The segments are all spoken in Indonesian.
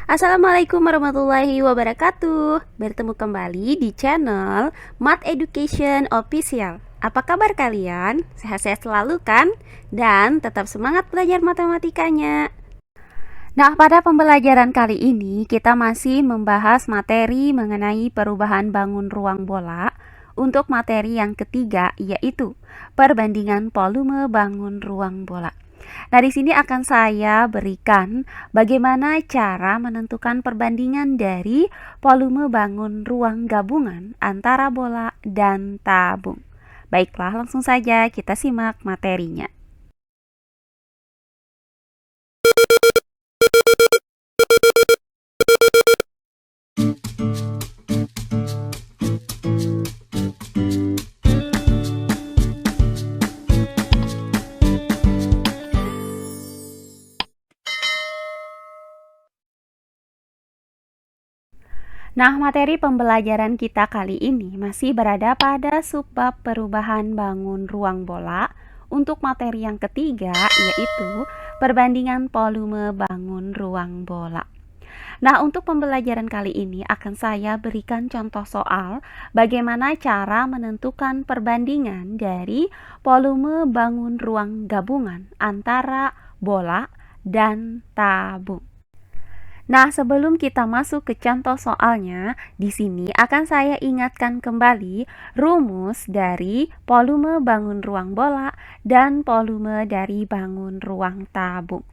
Assalamualaikum warahmatullahi wabarakatuh. Bertemu kembali di channel Math Education Official. Apa kabar kalian? Sehat-sehat selalu kan? Dan tetap semangat belajar matematikanya. Nah, pada pembelajaran kali ini kita masih membahas materi mengenai perubahan bangun ruang bola untuk materi yang ketiga, yaitu perbandingan volume bangun ruang bola. Nah, di sini akan saya berikan bagaimana cara menentukan perbandingan dari volume bangun ruang gabungan antara bola dan tabung. Baiklah, langsung saja kita simak materinya. Nah, materi pembelajaran kita kali ini masih berada pada subbab perubahan bangun ruang bola untuk materi yang ketiga, yaitu perbandingan volume bangun ruang bola. Nah, untuk pembelajaran kali ini akan saya berikan contoh soal bagaimana cara menentukan perbandingan dari volume bangun ruang gabungan antara bola dan tabung. Nah, sebelum kita masuk ke contoh soalnya, di sini akan saya ingatkan kembali rumus dari volume bangun ruang bola dan volume dari bangun ruang tabung.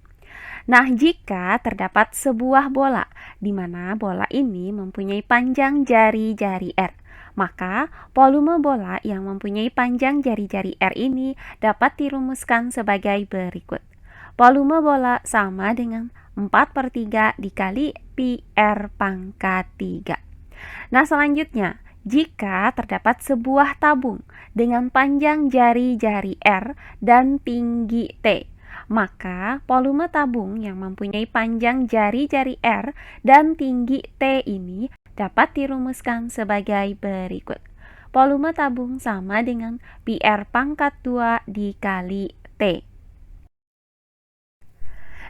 Nah, jika terdapat sebuah bola, di mana bola ini mempunyai panjang jari-jari R, maka volume bola yang mempunyai panjang jari-jari R ini dapat dirumuskan sebagai berikut. Volume bola sama dengan 4/3 dikali pi R pangkat 3. Nah, selanjutnya, jika terdapat sebuah tabung dengan panjang jari-jari R dan tinggi T, maka volume tabung yang mempunyai panjang jari-jari R dan tinggi T ini dapat dirumuskan sebagai berikut. Volume tabung sama dengan pi R pangkat 2 dikali T.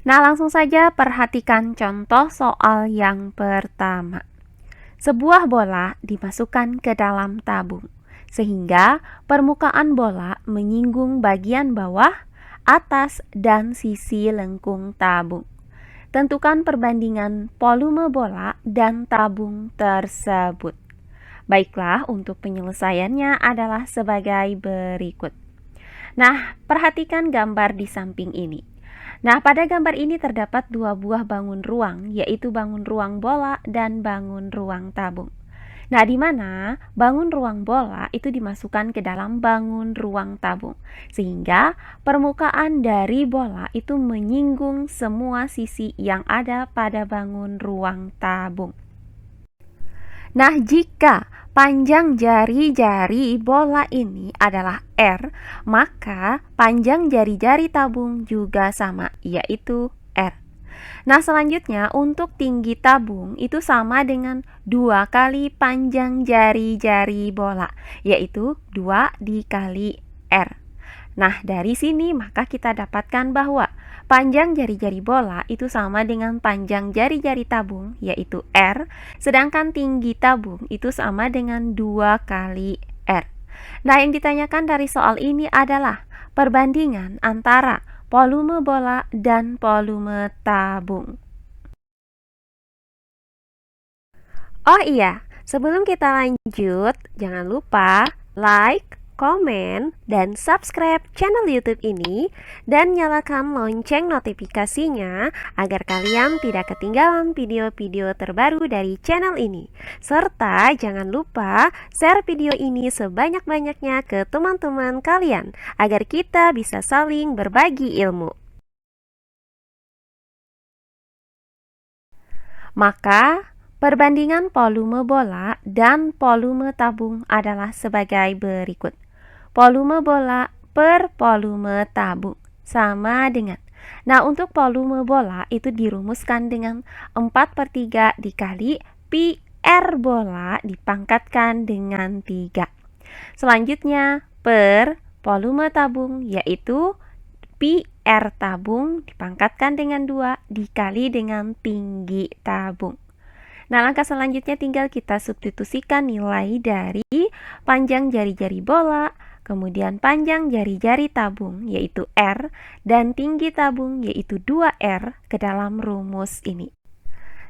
Nah, langsung saja perhatikan contoh soal yang pertama. Sebuah bola dimasukkan ke dalam tabung, sehingga permukaan bola menyinggung bagian bawah, atas, dan sisi lengkung tabung. Tentukan perbandingan volume bola dan tabung tersebut. Baiklah, untuk penyelesaiannya adalah sebagai berikut. Nah, perhatikan gambar di samping ini. Nah, pada gambar ini terdapat dua buah bangun ruang, yaitu bangun ruang bola dan bangun ruang tabung. Nah, di mana bangun ruang bola itu dimasukkan ke dalam bangun ruang tabung, sehingga permukaan dari bola itu menyinggung semua sisi yang ada pada bangun ruang tabung. Nah, jika panjang jari-jari bola ini adalah R, maka panjang jari-jari tabung juga sama, yaitu R. Nah, selanjutnya untuk tinggi tabung itu sama dengan 2 kali panjang jari-jari bola, yaitu 2 dikali R. Nah, dari sini maka kita dapatkan bahwa panjang jari-jari bola itu sama dengan panjang jari-jari tabung, yaitu R, sedangkan tinggi tabung itu sama dengan 2 kali R. Nah, yang ditanyakan dari soal ini adalah perbandingan antara volume bola dan volume tabung. Oh iya, sebelum kita lanjut, jangan lupa like, komen, dan subscribe channel YouTube ini dan nyalakan lonceng notifikasinya agar kalian tidak ketinggalan video-video terbaru dari channel ini. Serta jangan lupa share video ini sebanyak-banyaknya ke teman-teman kalian agar kita bisa saling berbagi ilmu. Maka perbandingan volume bola dan volume tabung adalah sebagai berikut. Volume bola per volume tabung sama dengan. Nah, untuk volume bola itu dirumuskan dengan 4/3 dikali pi R bola dipangkatkan dengan 3. Selanjutnya per volume tabung yaitu pi R tabung dipangkatkan dengan 2 dikali dengan tinggi tabung. Nah, langkah selanjutnya tinggal kita substitusikan nilai dari panjang jari-jari bola, kemudian panjang jari-jari tabung yaitu R, dan tinggi tabung yaitu 2R ke dalam rumus ini.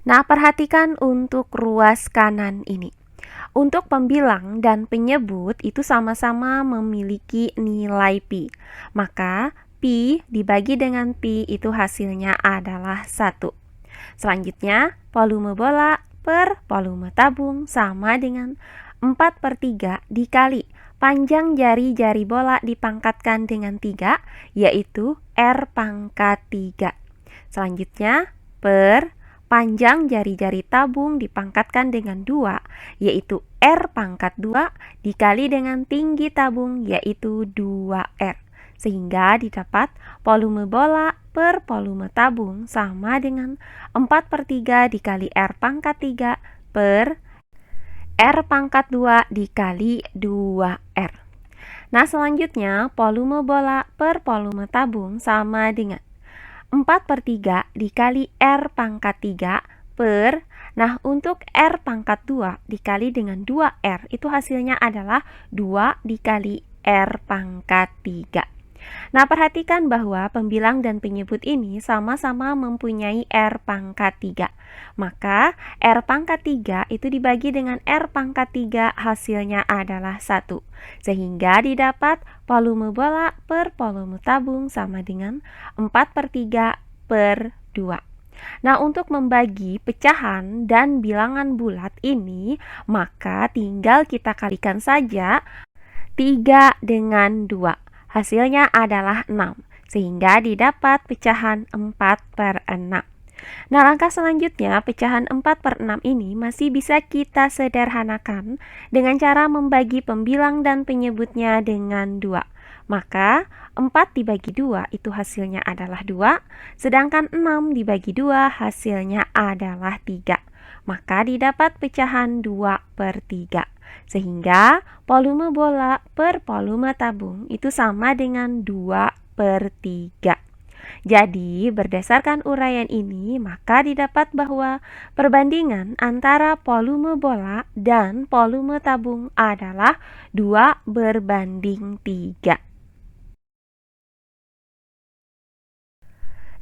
Nah, perhatikan untuk ruas kanan ini. Untuk pembilang dan penyebut itu sama-sama memiliki nilai pi. Maka pi dibagi dengan pi itu hasilnya adalah 1. Selanjutnya, volume bola per volume tabung sama dengan 4/3 dikali panjang jari-jari bola dipangkatkan dengan 3, yaitu R pangkat 3. Selanjutnya, per panjang jari-jari tabung dipangkatkan dengan 2, yaitu R pangkat 2 dikali dengan tinggi tabung, yaitu 2R. Sehingga didapat volume bola per volume tabung sama dengan 4/3 dikali R pangkat 3 per R pangkat 2 dikali 2R. Nah, selanjutnya volume bola per volume tabung sama dengan 4/3 dikali R pangkat 3 per, nah untuk R pangkat 2 dikali dengan 2R itu hasilnya adalah 2 dikali R pangkat 3. Nah, perhatikan bahwa pembilang dan penyebut ini sama-sama mempunyai R pangkat 3. Maka R pangkat 3 itu dibagi dengan R pangkat 3 hasilnya adalah 1. Sehingga didapat volume bola per volume tabung sama dengan 4/3 per 2. Nah, untuk membagi pecahan dan bilangan bulat ini, maka tinggal kita kalikan saja 3 dengan 2. Hasilnya adalah 6, sehingga didapat pecahan 4/6. Nah, langkah selanjutnya pecahan 4/6 ini masih bisa kita sederhanakan dengan cara membagi pembilang dan penyebutnya dengan 2. Maka 4 dibagi 2 itu hasilnya adalah 2, sedangkan 6 dibagi 2 hasilnya adalah 3. Maka didapat pecahan 2/3. Sehingga volume bola per volume tabung itu sama dengan 2/3. Jadi, berdasarkan uraian ini, maka didapat bahwa perbandingan antara volume bola dan volume tabung adalah 2/3.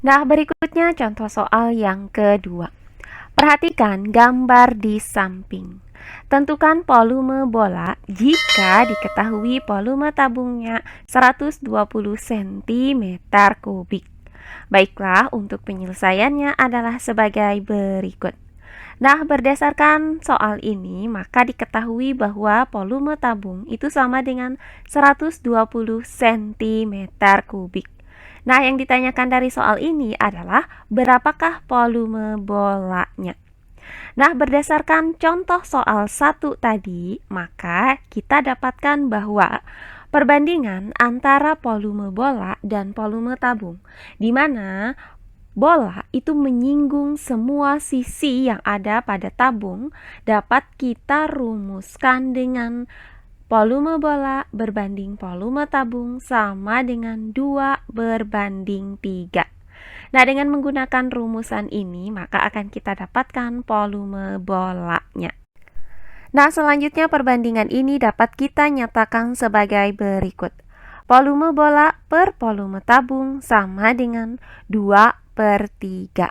Nah, berikutnya contoh soal yang kedua. Perhatikan gambar di samping. Tentukan volume bola jika diketahui volume tabungnya 120 cm3. Baiklah, untuk penyelesaiannya adalah sebagai berikut. Nah, berdasarkan soal ini, maka diketahui bahwa volume tabung itu sama dengan 120 cm3. Nah, yang ditanyakan dari soal ini adalah berapakah volume bolanya. Nah, berdasarkan contoh soal 1 tadi, maka kita dapatkan bahwa perbandingan antara volume bola dan volume tabung, di mana bola itu menyinggung semua sisi yang ada pada tabung, dapat kita rumuskan dengan volume bola berbanding volume tabung sama dengan 2/3. Nah, dengan menggunakan rumusan ini, maka akan kita dapatkan volume bolanya. Nah, selanjutnya perbandingan ini dapat kita nyatakan sebagai berikut. Volume bola per volume tabung sama dengan 2/3.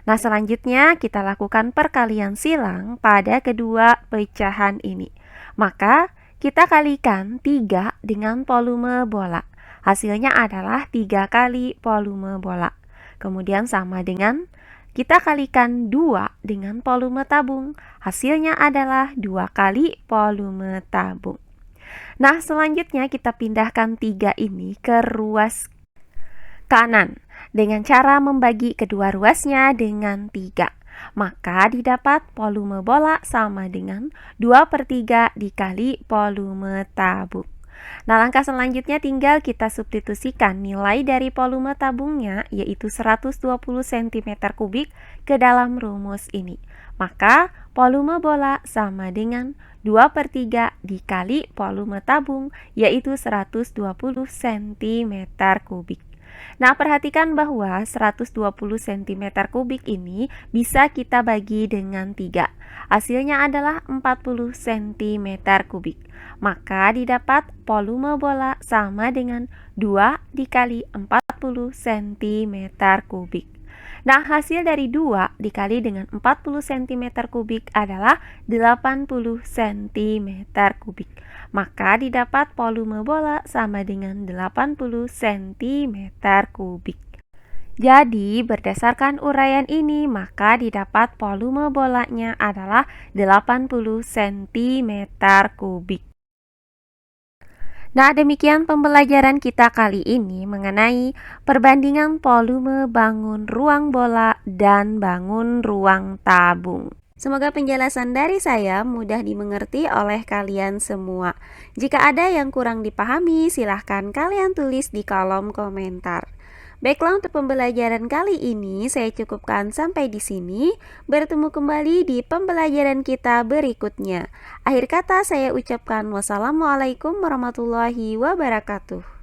Nah, selanjutnya kita lakukan perkalian silang pada kedua pecahan ini. Maka, kita kalikan 3 dengan volume bola. Hasilnya adalah 3 kali volume bola. Kemudian sama dengan kita kalikan 2 dengan volume tabung. Hasilnya adalah 2 kali volume tabung. Nah, selanjutnya kita pindahkan 3 ini ke ruas kanan dengan cara membagi kedua ruasnya dengan 3. Maka didapat volume bola sama dengan 2/3 dikali volume tabung. Nah, langkah selanjutnya tinggal kita substitusikan nilai dari volume tabungnya, yaitu 120 cm3 ke dalam rumus ini. Maka volume bola sama dengan 2/3 dikali volume tabung, yaitu 120 cm3. Nah, perhatikan bahwa 120 cm kubik ini bisa kita bagi dengan 3. Hasilnya adalah 40 cm kubik. Maka didapat volume bola sama dengan 2 dikali 40 cm kubik. Nah, hasil dari 2 dikali dengan 40 cm kubik adalah 80 cm kubik. Maka didapat volume bola sama dengan 80 cm kubik. Jadi, berdasarkan uraian ini, maka didapat volume bolanya adalah 80 cm kubik. Nah, demikian pembelajaran kita kali ini mengenai perbandingan volume bangun ruang bola dan bangun ruang tabung. Semoga penjelasan dari saya mudah dimengerti oleh kalian semua. Jika ada yang kurang dipahami, silahkan kalian tulis di kolom komentar. Baiklah, untuk pembelajaran kali ini saya cukupkan sampai di sini. Bertemu kembali di pembelajaran kita berikutnya. Akhir kata saya ucapkan wassalamualaikum warahmatullahi wabarakatuh.